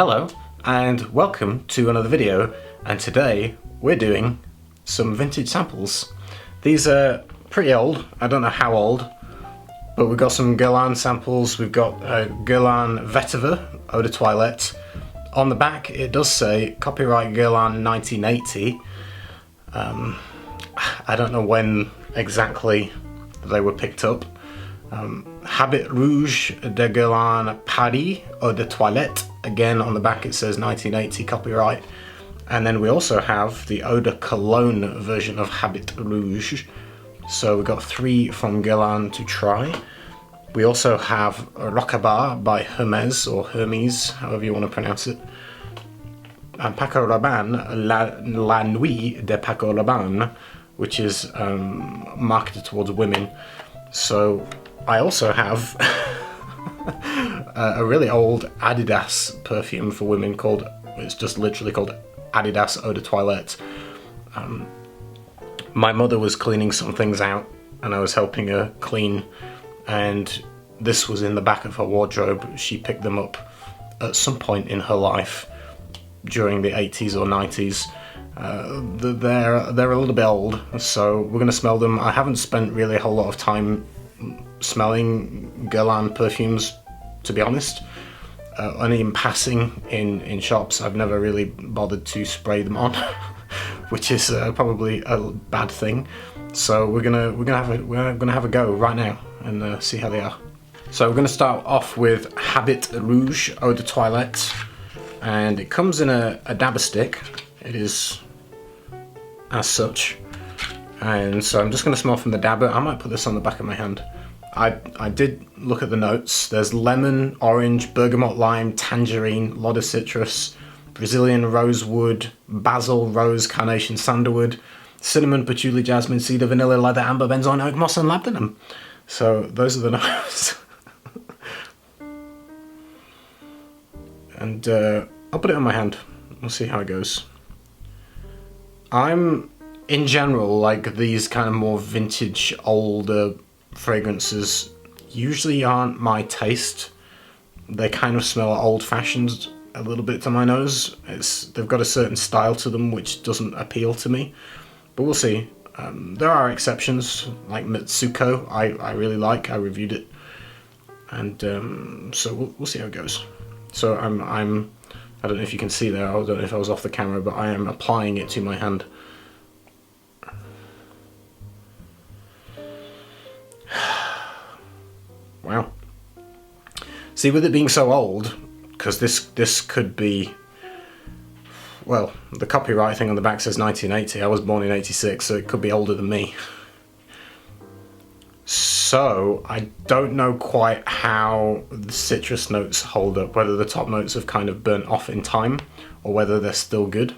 Hello and welcome to another video, and today we're doing some vintage samples. These are pretty old, I don't know how old, but we've got some Guerlain samples. We've got Guerlain Vetiver Eau de Toilette. On the back it does say copyright Guerlain 1980. I don't know when exactly they were picked up. Habit Rouge de Guerlain Paris Eau de Toilette. Again, on the back it says 1980 copyright. And then we also have the Eau de Cologne version of Habit Rouge. So we've got 3 from Guerlain to try. We also have Rocabar by Hermes, or Hermes, however you want to pronounce it. And Paco Rabanne, La Nuit de Paco Rabanne, which is marketed towards women. So I also have a really old Adidas perfume for women called, it's just literally called Adidas Eau de Toilette. My mother was cleaning some things out and I was helping her clean, and this was in the back of her wardrobe. She picked them up at some point in her life during the 80s or 90s. They're a little bit old, so we're going to smell them. I haven't spent really a whole lot of time smelling Guerlain perfumes, to be honest. Only in passing in shops. I've never really bothered to spray them on, which is probably a bad thing. So we're gonna have a go right now and see how they are. So we're gonna start off with Habit Rouge Eau de Toilette, and it comes in a dabber stick. It is as such, and so I'm just gonna smell from the dabber. I might put this on the back of my hand. I did look at the notes. There's lemon, orange, bergamot, lime, tangerine, a lot of citrus, Brazilian rosewood, basil, rose, carnation, sandalwood, cinnamon, patchouli, jasmine, cedar, vanilla, leather, amber, benzoin, oak moss, and labdanum. So those are the notes. And I'll put it on my hand. We'll see how it goes. I'm, in general, like these kind of more vintage, older fragrances usually aren't my taste. They kind of smell old-fashioned a little bit to my nose. They've got a certain style to them which doesn't appeal to me, but we'll see. There are exceptions, like Mitsuko. I really like. I reviewed it, and so we'll see how it goes. So I don't know if you can see there. I don't know if I was off the camera, but I am applying it to my hand. Wow. See, with it being so old, because this could be, well, the copyright thing on the back says 1980. I was born in 86, so it could be older than me. So I don't know quite how the citrus notes hold up, whether the top notes have kind of burnt off in time or whether they're still good.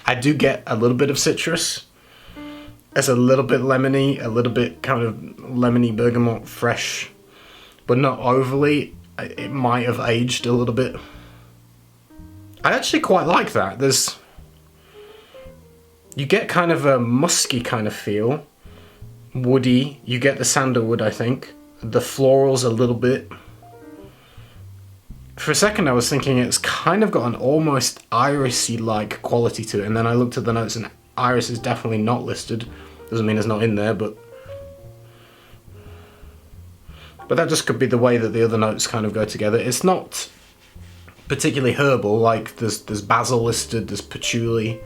I do get a little bit of citrus. It's a little bit lemony, a little bit kind of lemony bergamot fresh, but not overly. It might have aged a little bit. I actually quite like that. You get kind of a musky kind of feel, woody. You get the sandalwood, I think. The florals a little bit. For a second I was thinking it's kind of got an almost irisy-like quality to it, and then I looked at the notes and iris is definitely not listed. Doesn't mean it's not in there, but that just could be the way that the other notes kind of go together. It's not particularly herbal, like there's basil listed, there's patchouli.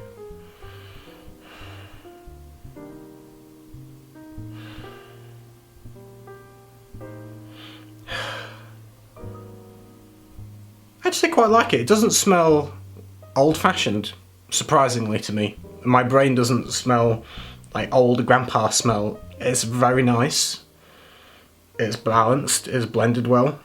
I actually quite like it. It doesn't smell old-fashioned, surprisingly to me. My brain doesn't smell like old grandpa smell. It's very nice. It's balanced. It's blended well.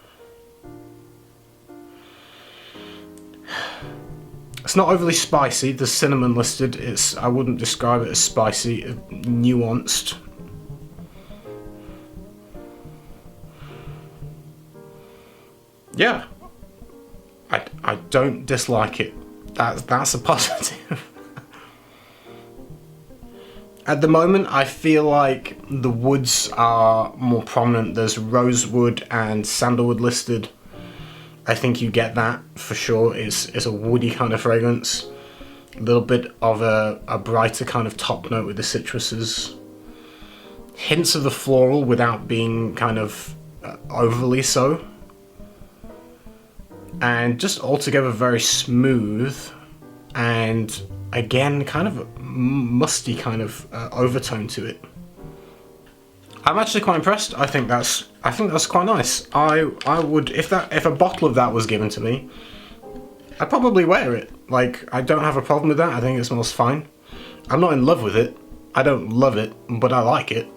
It's not overly spicy. There's cinnamon listed. I wouldn't describe it as spicy. Nuanced. Yeah. I don't dislike it. That's a positive. At the moment, I feel like the woods are more prominent. There's rosewood and sandalwood listed. I think you get that for sure. It's a woody kind of fragrance. A little bit of a brighter kind of top note with the citruses. Hints of the floral without being kind of overly so. And just altogether very smooth, and again kind of a musty kind of overtone to it. I'm actually quite impressed. I think that's quite nice. I would, if a bottle of that was given to me, I'd probably wear it. Like, I don't have a problem with that. I think it smells fine. I'm not in love with it. I don't love it, but I like it.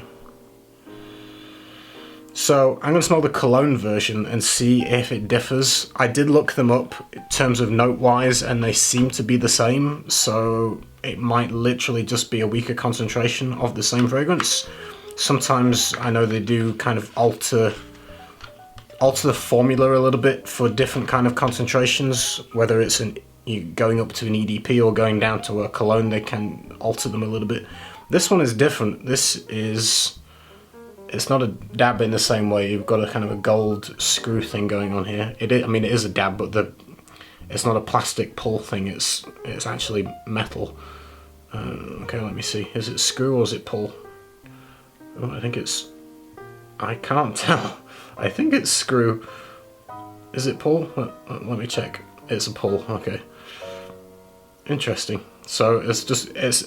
So I'm going to smell the cologne version and see if it differs. I did look them up in terms of note-wise, and they seem to be the same, so it might literally just be a weaker concentration of the same fragrance. Sometimes I know they do kind of alter the formula a little bit for different kind of concentrations, whether it's going up to an EDP or going down to a cologne, they can alter them a little bit. This one is different. It's not a dab in the same way. You've got a kind of a gold screw thing going on here. It is a dab, but it's not a plastic pull thing. It's actually metal. Okay, let me see. Is it screw or is it pull? Oh, I can't tell. I think it's screw. Is it pull? Let me check. It's a pull. Okay. Interesting. So it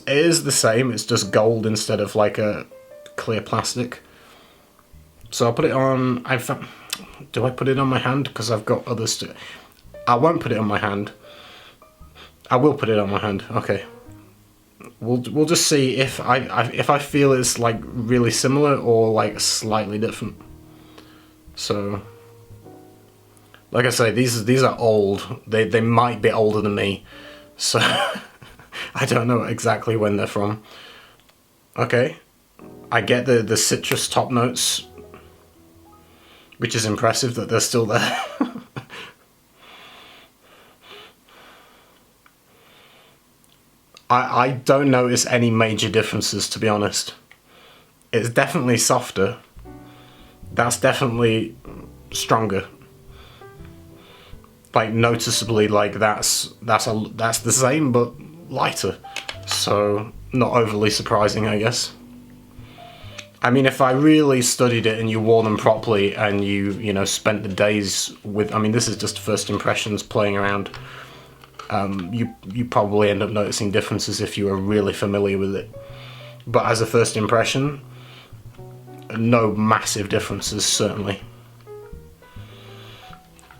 is the same. It's just gold instead of like a clear plastic. So I'll put it on. Do I put it on my hand? Because I've got others to. I won't put it on my hand. I will put it on my hand. Okay. We'll just see if I feel it's like really similar or like slightly different. So, like I say, these are old. They might be older than me. So I don't know exactly when they're from. Okay. I get the citrus top notes, which is impressive that they're still there. I don't notice any major differences, to be honest. It's definitely softer. That's definitely stronger. Like, noticeably, like that's the same but lighter. So not overly surprising, I guess. I mean, if I really studied it and you wore them properly and you know spent the days with, I mean, this is just first impressions playing around. You probably end up noticing differences if you were really familiar with it. But as a first impression, no massive differences, certainly.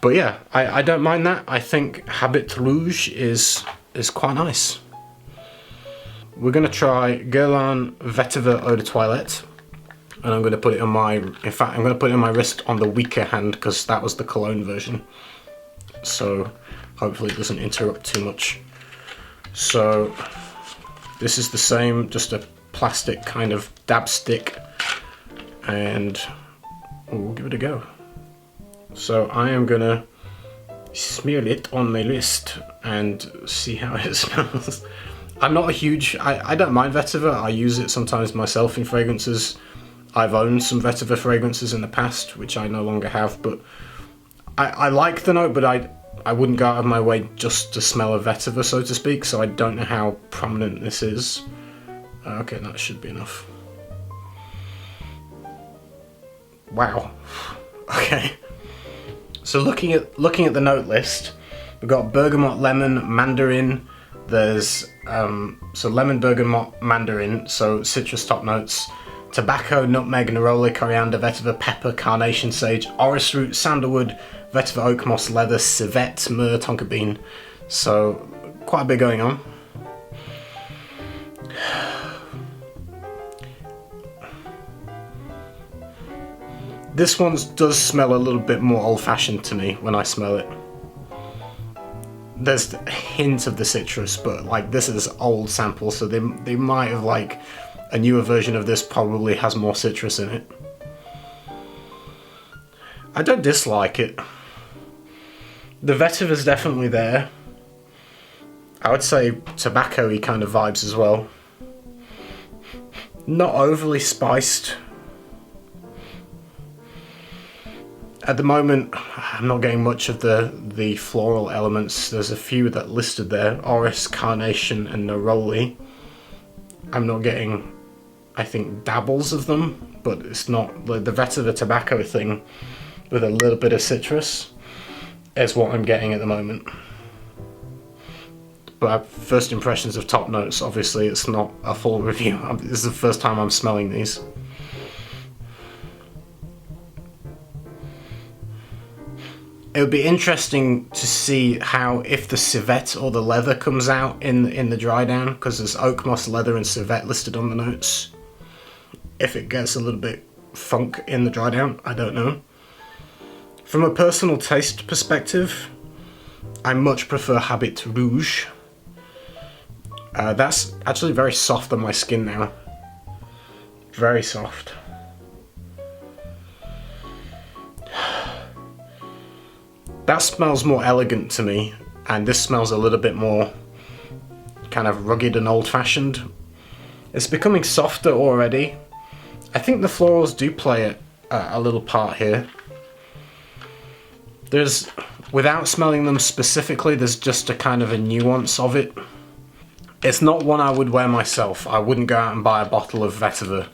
But yeah, I don't mind that. I think Habit Rouge is quite nice. We're going to try Guerlain Vetiver Eau de Toilette. And I'm going to put it on I'm going to put it on my wrist on the weaker hand because that was the cologne version. So hopefully it doesn't interrupt too much. So this is the same, just a plastic kind of dab stick, and we'll give it a go. So I am gonna smear it on my wrist and see how it smells. I'm not a huge, I don't mind vetiver. I use it sometimes myself in fragrances. I've owned some vetiver fragrances in the past, which I no longer have, but I like the note, but I wouldn't go out of my way just to smell a vetiver, so to speak, so I don't know how prominent this is. Okay, that should be enough. Wow. Okay. So looking at the note list, we've got bergamot, lemon, mandarin. There's so lemon, bergamot, mandarin, so citrus top notes. Tobacco, nutmeg, neroli, coriander, vetiver, pepper, carnation, sage, orris root, sandalwood, vetiver, oak moss, leather, civet, myrrh, tonka bean. So quite a bit going on. This one does smell a little bit more old-fashioned to me when I smell it. There's a hint of the citrus, but like this is old sample, so they might have like a newer version of this probably has more citrus in it. I don't dislike it. The vetiver's definitely there. I would say tobacco-y kind of vibes as well. Not overly spiced. At the moment, I'm not getting much of the floral elements. There's a few that listed there, Orris, Carnation and Neroli. I'm not getting, I think, dabbles of them, but it's not the Vetiver tobacco thing with a little bit of citrus is what I'm getting at the moment. But first impressions of top notes, obviously it's not a full review. This is the first time I'm smelling these. It would be interesting to see how, if the civet or the leather comes out in the dry down, because there's oak moss, leather and civet listed on the notes. If it gets a little bit funk in the dry down, I don't know. From a personal taste perspective, I much prefer Habit Rouge. That's actually very soft on my skin now. Very soft. That smells more elegant to me, and this smells a little bit more kind of rugged and old-fashioned. It's becoming softer already. I think the florals do play a little part here. There's, without smelling them specifically, there's just a kind of a nuance of it. It's not one I would wear myself. I wouldn't go out and buy a bottle of Vetiver,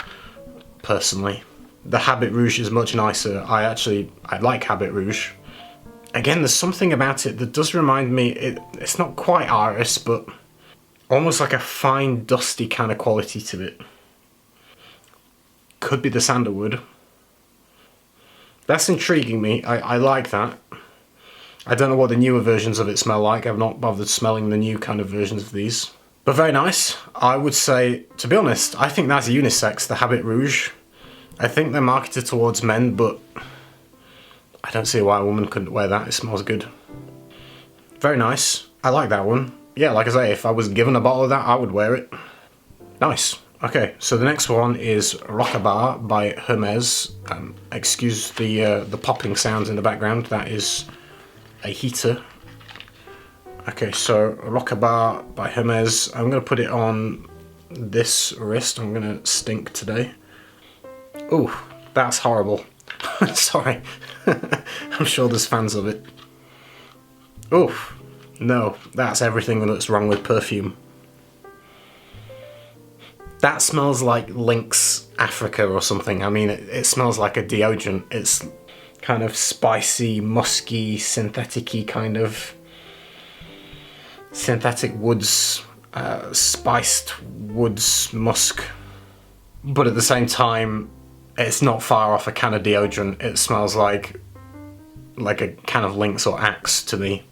personally. The Habit Rouge is much nicer. I like Habit Rouge. Again, there's something about it that does remind me, it's not quite Iris, but almost like a fine, dusty kind of quality to it. Could be the sandalwood. That's intriguing me. I like that. I don't know what the newer versions of it smell like. I've not bothered smelling the new kind of versions of these. But very nice. I would say, to be honest, I think that's unisex, the Habit Rouge. I think they're marketed towards men, but I don't see why a woman couldn't wear that. It smells good. Very nice. I like that one. Yeah, like I say, if I was given a bottle of that, I would wear it. Nice. Okay, so the next one is Rocabar by Hermes. Excuse the popping sounds in the background. That is a heater. Okay, so Rocabar by Hermes. I'm going to put it on this wrist. I'm going to stink today. Ooh, that's horrible. Sorry. I'm sure there's fans of it. Oof. No, that's everything that's wrong with perfume. That smells like Lynx Africa or something. I mean, it smells like a deodorant. It's kind of spicy, musky, synthetic-y kind of synthetic woods, spiced woods musk. But at the same time, it's not far off a can of deodorant. It smells like a can of Lynx or Axe to me.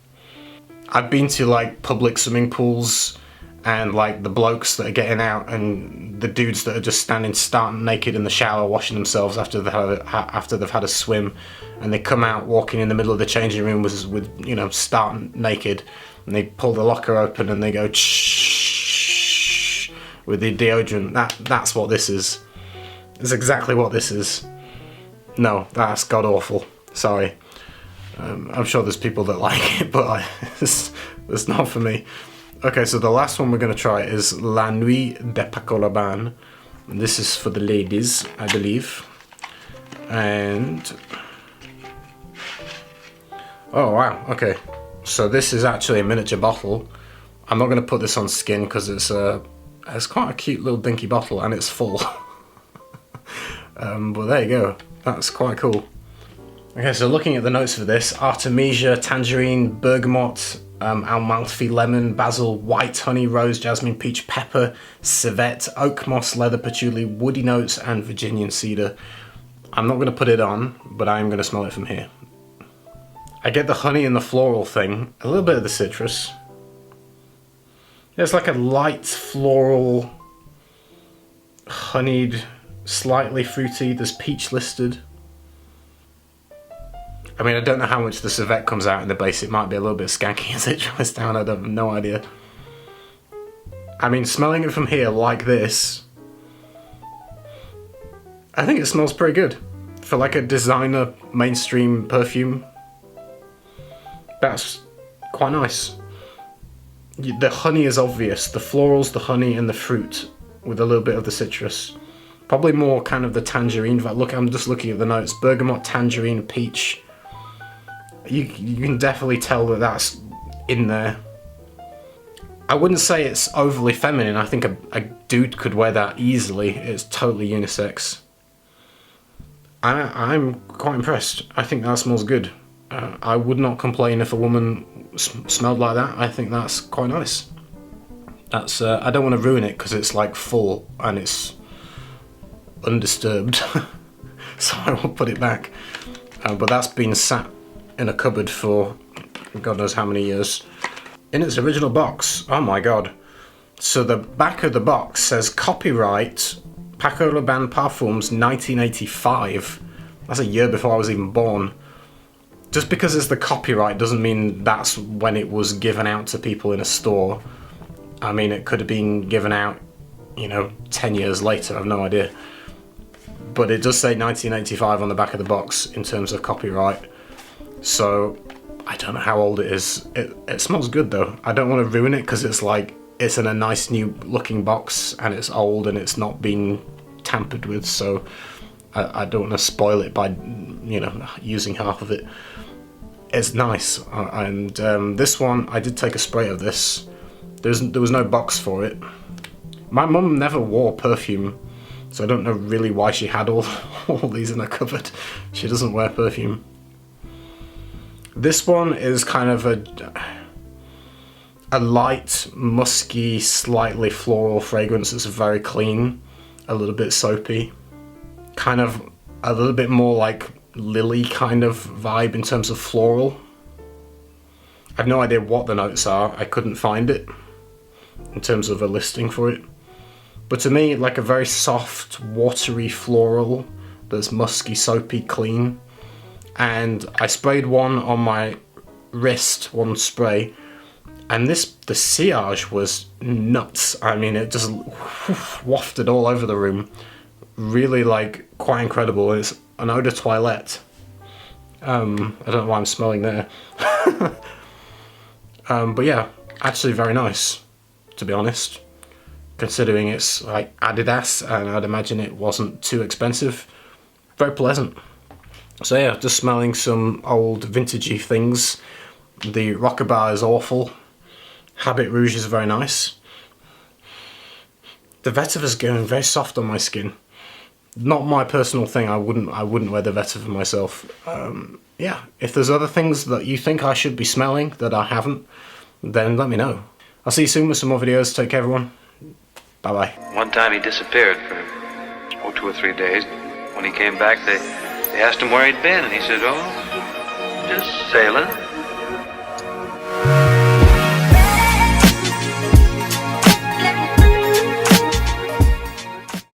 I've been to like public swimming pools and like the blokes that are getting out and the dudes that are just standing stark naked in the shower washing themselves after they've had a swim, and they come out walking in the middle of the changing room with you know, stark naked, and they pull the locker open and they go shh with the deodorant. That's what this is. It's exactly what this is. No, that's god awful. Sorry. I'm sure there's people that like it, but it's not for me. Okay, so the last one we're going to try is La Nuit de Paco Rabanne. This is for the ladies, I believe. And oh wow, okay. So this is actually a miniature bottle. I'm not going to put this on skin because it's quite a cute little dinky bottle and it's full. But there you go. That's quite cool. Okay, so looking at the notes for this, Artemisia, tangerine, bergamot, Amalfi, lemon, basil, white honey, rose, jasmine, peach, pepper, civet, oak moss, leather, patchouli, woody notes, and Virginian cedar. I'm not going to put it on, but I am going to smell it from here. I get the honey and the floral thing, a little bit of the citrus. There's like a light floral, honeyed, slightly fruity. There's peach listed. I mean, I don't know how much the civet comes out in the base. It might be a little bit skanky as it dries down. I have no idea. I mean, smelling it from here like this, I think it smells pretty good. For like a designer mainstream perfume, that's quite nice. The honey is obvious. The florals, the honey, and the fruit with a little bit of the citrus. Probably more kind of the tangerine. Look, I'm just looking at the notes. Bergamot, tangerine, peach, you can definitely tell that that's in there. I wouldn't say it's overly feminine. I think a dude could wear that easily. It's totally unisex. I'm quite impressed. I think that smells good. I would not complain if a woman smelled like that. I think that's quite nice. That's I don't want to ruin it because it's like full and it's undisturbed, so I will put it back. But that's been sat in a cupboard for God knows how many years. In its original box, oh my god. So the back of the box says copyright Paco Rabanne Parfums 1985. That's a year before I was even born. Just because it's the copyright doesn't mean that's when it was given out to people in a store. I mean, it could have been given out, 10 years later, I've no idea. But it does say 1985 on the back of the box in terms of copyright. So I don't know how old it is. It smells good though. I don't want to ruin it because it's in a nice new looking box and it's old and it's not been tampered with, so I don't want to spoil it by using half of it. It's nice, and this one I did take a spray of this. There was no box for it. My mum never wore perfume, so I don't know really why she had all these in her cupboard. She doesn't wear perfume. This one is kind of a light, musky, slightly floral fragrance. It's very clean, a little bit soapy, kind of a little bit more like lily kind of vibe in terms of floral. I've no idea what the notes are. I couldn't find it in terms of a listing for it. But to me, like a very soft, watery floral that's musky, soapy, clean. And I sprayed one on my wrist, one spray, and the sillage was nuts. I mean, it just wafted all over the room. Really, quite incredible. It's an eau de toilette. I don't know why I'm smelling there. But yeah, actually very nice, to be honest. Considering it's like Adidas, and I'd imagine it wasn't too expensive. Very pleasant. So yeah, just smelling some old vintagey things. The Rocabar is awful. Habit Rouge is very nice. The Vetiver's going very soft on my skin. Not my personal thing. I wouldn't wear the Vetiver myself. Yeah, if there's other things that you think I should be smelling that I haven't, then let me know. I'll see you soon with some more videos. Take care, everyone. Bye bye. One time he disappeared for 2 or 3 days. When he came back, they asked him where he'd been, and he said, "Oh, just sailing."